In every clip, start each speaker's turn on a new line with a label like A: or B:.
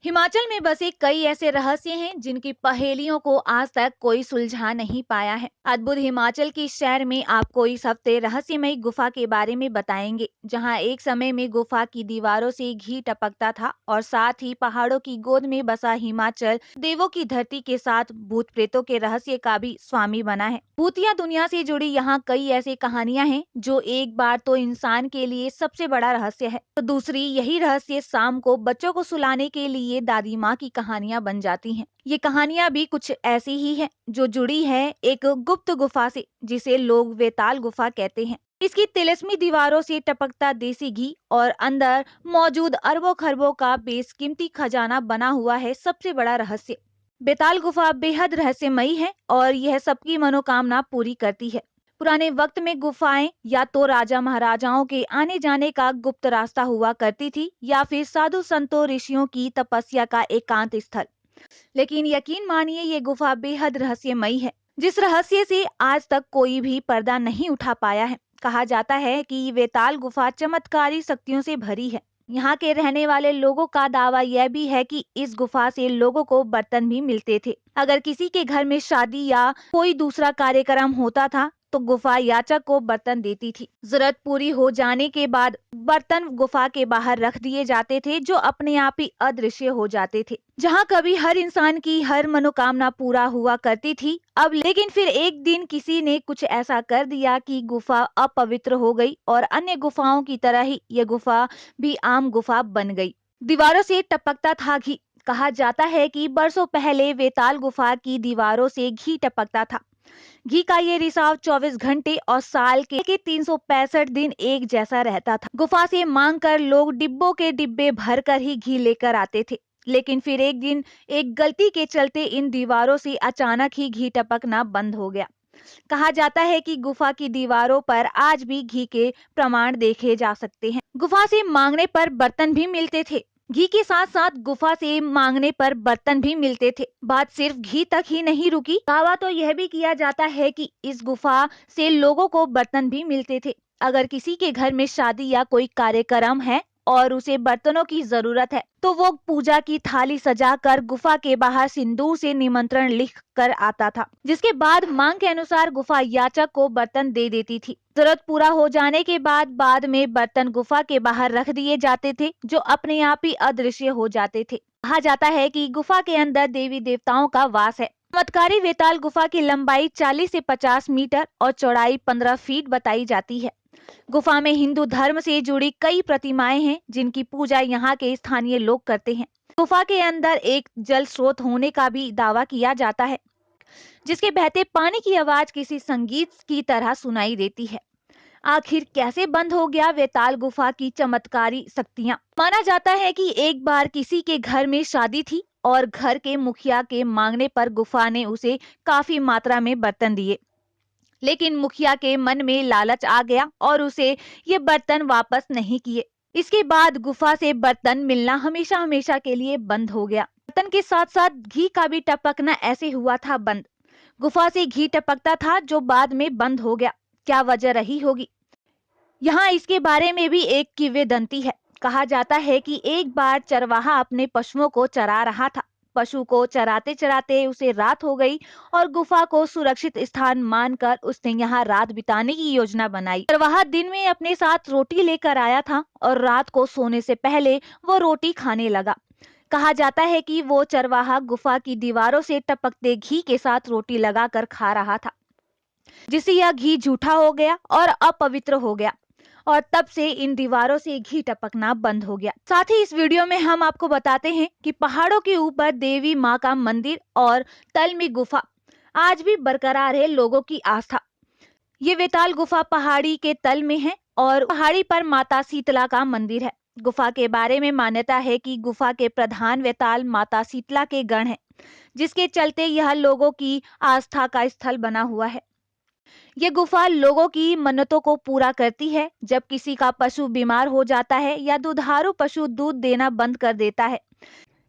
A: हिमाचल में बसे कई ऐसे रहस्य हैं जिनकी पहेलियों को आज तक कोई सुलझा नहीं पाया है। अद्भुत हिमाचल की शहर में आपको इस हफ्ते रहस्यमयी गुफा के बारे में बताएंगे, जहां एक समय में गुफा की दीवारों से घी टपकता था और साथ ही पहाड़ों की गोद में बसा हिमाचल देवों की धरती के साथ भूत प्रेतों के रहस्य का भी स्वामी बना है। भूतिया दुनिया से जुड़ी यहाँ कई ऐसी कहानियां हैं जो एक बार तो इंसान के लिए सबसे बड़ा रहस्य है, तो दूसरी यही रहस्य शाम को बच्चों को सुलाने के लिए दादी माँ की कहानियां बन जाती हैं। ये कहानियां भी कुछ ऐसी ही हैं जो जुड़ी है एक गुप्त गुफा से, जिसे लोग वेताल गुफा कहते हैं। इसकी तिलस्मी दीवारों से टपकता देसी घी और अंदर मौजूद अरबों खरबों का बेशकीमती खजाना बना हुआ है सबसे बड़ा रहस्य। बेताल गुफा बेहद रहस्यमयी है और यह सबकी मनोकामना पूरी करती है। पुराने वक्त में गुफाएं या तो राजा महाराजाओं के आने जाने का गुप्त रास्ता हुआ करती थी या फिर साधु संतों ऋषियों की तपस्या का एकांत स्थल। लेकिन यकीन मानिए, ये गुफा बेहद रहस्यमयी है, जिस रहस्य से आज तक कोई भी पर्दा नहीं उठा पाया है। कहा जाता है कि वेताल गुफा चमत्कारी शक्तियों से भरी है। यहाँ के रहने वाले लोगों का दावा यह भी है कि इस गुफा से लोगों को बर्तन भी मिलते थे। अगर किसी के घर में शादी या कोई दूसरा कार्यक्रम होता था तो गुफा याचक को बर्तन देती थी। जरूरत पूरी हो जाने के बाद बर्तन गुफा के बाहर रख दिए जाते थे, जो अपने आप ही अदृश्य हो जाते थे। जहाँ कभी हर इंसान की हर मनोकामना पूरा हुआ करती थी, अब लेकिन फिर एक दिन किसी ने कुछ ऐसा कर दिया कि गुफा अपवित्र हो गई और अन्य गुफाओं की तरह ही यह गुफा भी आम गुफा बन गई। दीवारों से टपकता था घी। कहा जाता है कि बरसों पहले वेताल गुफा की दीवारों से घी टपकता था। घी का ये रिसाव 24 घंटे और साल के 365 दिन एक जैसा रहता था। गुफा से मांग कर लोग डिब्बों के डिब्बे भर कर ही घी लेकर आते थे। लेकिन फिर एक दिन एक गलती के चलते इन दीवारों से अचानक ही घी टपकना बंद हो गया। कहा जाता है कि गुफा की दीवारों पर आज भी घी के प्रमाण देखे जा सकते हैं। गुफा से मांगने पर बर्तन भी मिलते थे। घी के साथ साथ गुफा से मांगने पर बर्तन भी मिलते थे। बात सिर्फ घी तक ही नहीं रुकी, दावा तो यह भी किया जाता है कि इस गुफा से लोगों को बर्तन भी मिलते थे। अगर किसी के घर में शादी या कोई कार्यक्रम है और उसे बर्तनों की जरूरत है, तो वो पूजा की थाली सजाकर गुफा के बाहर सिंदूर से निमंत्रण लिख कर आता था, जिसके बाद मांग के अनुसार गुफा याचक को बर्तन दे देती थी। जरूरत पूरा हो जाने के बाद में बर्तन गुफा के बाहर रख दिए जाते थे, जो अपने आप ही अदृश्य हो जाते थे। कहा जाता है कि गुफा के अंदर देवी देवताओं का वास है। चमत्कारी वेताल गुफा की लंबाई 40 से 50 मीटर और चौड़ाई 15 फीट बताई जाती है। गुफा में हिंदू धर्म से जुड़ी कई प्रतिमाएं हैं, जिनकी पूजा यहाँ के स्थानीय लोग करते हैं। गुफा के अंदर एक जल स्रोत होने का भी दावा किया जाता है, जिसके बहते पानी की आवाज किसी संगीत की तरह सुनाई देती है। आखिर कैसे बंद हो गया वेताल गुफा की चमत्कारी शक्तियां? माना जाता है कि एक बार किसी के घर में शादी थी और घर के मुखिया के मांगने पर गुफा ने उसे काफी मात्रा में बर्तन दिए। लेकिन मुखिया के मन में लालच आ गया और उसे ये बर्तन वापस नहीं किए। इसके बाद गुफा से बर्तन मिलना हमेशा हमेशा के लिए बंद हो गया। बर्तन के साथ साथ घी का भी टपकना ऐसे हुआ था बंद। गुफा से घी टपकता था जो बाद में बंद हो गया। क्या वजह रही होगी? यहाँ इसके बारे में भी एक किंवदंती है। कहा जाता है कि एक बार चरवाहा अपने पशुओं को चरा रहा था। पशु को चराते चराते उसे रात हो गई और गुफा को सुरक्षित स्थान मानकर उसने यहाँ रात बिताने की योजना बनाई। चरवाहा दिन में अपने साथ रोटी लेकर आया था और रात को सोने से पहले वो रोटी खाने लगा। कहा जाता है कि वो चरवाहा गुफा की दीवारों से टपकते घी के साथ रोटी लगाकर खा रहा था, जिससे यह घी झूठा हो गया और अपवित्र हो गया और तब से इन दीवारों से घी टपकना बंद हो गया। साथ ही इस वीडियो में हम आपको बताते हैं कि पहाड़ों के ऊपर देवी माँ का मंदिर और तल में गुफा आज भी बरकरार है लोगों की आस्था। ये वेताल गुफा पहाड़ी के तल में है और पहाड़ी पर माता शीतला का मंदिर है। गुफा के बारे में मान्यता है कि गुफा के प्रधान वेताल माता शीतला के गण है, जिसके चलते यह लोगों की आस्था का स्थल बना हुआ है। ये गुफा लोगों की मन्नतों को पूरा करती है। जब किसी का पशु बीमार हो जाता है या दुधारू पशु दूध देना बंद कर देता है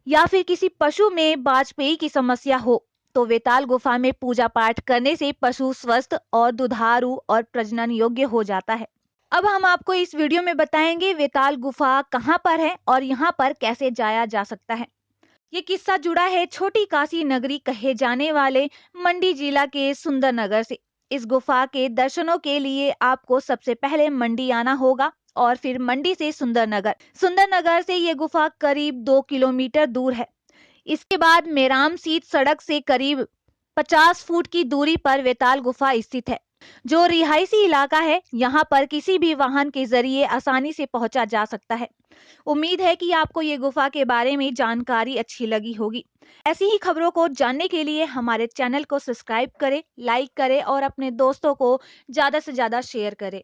A: या फिर किसी पशु में वाजपेयी की समस्या हो, तो वेताल गुफा में पूजा पाठ करने से पशु स्वस्थ और दुधारू और प्रजनन योग्य हो जाता है। अब हम आपको इस वीडियो में बताएंगे वेताल गुफा कहाँ पर है और यहाँ पर कैसे जाया जा सकता है। ये किस्सा जुड़ा है छोटी काशी नगरी कहे जाने वाले मंडी जिला के सुंदरनगर से। इस गुफा के दर्शनों के लिए आपको सबसे पहले मंडी आना होगा और फिर मंडी से सुंदरनगर। सुंदरनगर से ये गुफा करीब 2 किलोमीटर दूर है। इसके बाद मेराम सीट सड़क से करीब 50 फुट की दूरी पर वेताल गुफा स्थित है, जो रिहायशी इलाका है। यहाँ पर किसी भी वाहन के जरिए आसानी से पहुंचा जा सकता है। उम्मीद है कि आपको ये गुफा के बारे में जानकारी अच्छी लगी होगी। ऐसी ही खबरों को जानने के लिए हमारे चैनल को सब्सक्राइब करें, लाइक करें और अपने दोस्तों को ज्यादा से ज्यादा शेयर करें।